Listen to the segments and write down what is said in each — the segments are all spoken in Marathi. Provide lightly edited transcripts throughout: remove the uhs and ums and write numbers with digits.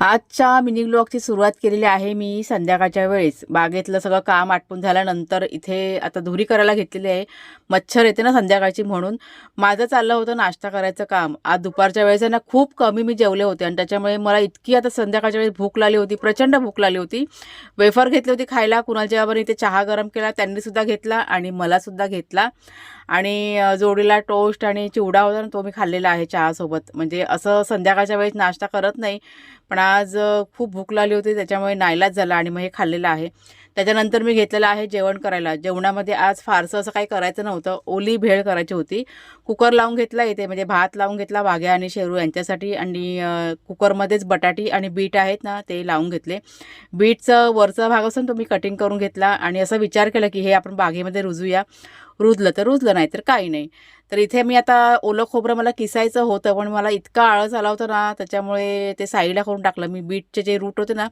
आजच्या मिनी ब्लॉगची सुरुवात केलेली आहे मी संध्याकाळच्या वेळेस. बागेतलं सगळं काम आटपून झाल्यानंतर इथे आता धुरी करायला घेतलेली आहे. मच्छर येते ना संध्याकाळची म्हणून. माझं चाललं होतं नाश्ता करायचं काम. आज दुपारच्या वेळेस आहे ना खूप कमी मी जेवले होते आणि त्याच्यामुळे मला इतकी आता संध्याकाळच्या वेळेस भूक लागली होती, प्रचंड भूक लागली होती. वेफर घेतली होती खायला. कुणाच्या बाबांनी इथे चहा गरम केला, त्यांनीसुद्धा घेतला आणि मलासुद्धा घेतला. आणि जोडीला टोस्ट आणि चिवडा होता ना, तो मी खाल्लेला आहे चहासोबत. म्हणजे असं संध्याकाळच्या वेळेस नाश्ता करत नाही, पण आज खूप भूक लागली होती त्याच्यामुळे नाईलाज झाला आणि मग हे खाल्लेलं आहे. त्याच्यानंतर मी घेतलेलं आहे जेवण करायला. जेवणामध्ये आज फारसं असं काही करायचं नव्हतं. ओली भेळ करायची होती. कुकर लावून घेतला इथे, म्हणजे भात लावून घेतला वाघ्या आणि शेरू यांच्यासाठी आणि कुकरमध्येच बटाटी आणि बीट आहेत ना ते लावून घेतले. बीटचं वरचा भाग असून तो मी कटिंग करून घेतला आणि असा विचार केला की हे आपण बागेमध्ये रुजूया. रुजलं तर रुजलं, नाही तर काही नाही. तर इथे मी आता ओलं खोबरं मला किसायचं होतं, पण मला इतका आळस आला होता ना, त्याच्यामुळे ते साईडला करून टाकलं. मी बीटचे जे रूट होते ना,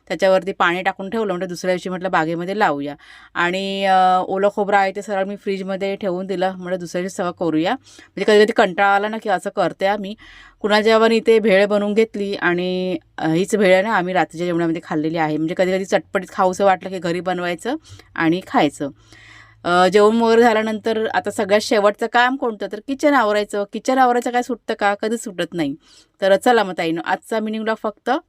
त्याच्यावरती पाणी टाकून ठेवलं. म्हणजे दुसऱ्या दिवशी म्हटलं बागेमध्ये लावूया. आणि ओलं खोबरं आहे ते सरळ मी फ्रीजमध्ये ठेवून दिलं. म्हणजे दुसऱ्या दिवशी सगळं करूया. म्हणजे कधी कधी कंटाळा आला ना, की असं करते आम्ही. कुणाच्या जेव्हा इथे भेळ बनवून घेतली आणि हीच भेळ आहे ना आम्ही रात्रीच्या जेवणामध्ये खाल्लेली आहे. म्हणजे कधी कधी चटपटीत खाऊसं वाटलं की घरी बनवायचं आणि खायचं. जेवण वगैरे झाल्यानंतर आता सगळ्यात शेवटचं काम कोणतं, तर किचन आवरायचं. किचन आवरायचं काय सुटतं का? कधीच सुटत नाही. तर चला मग ताईनो, आजचा मिनी ब्लॉग फक्त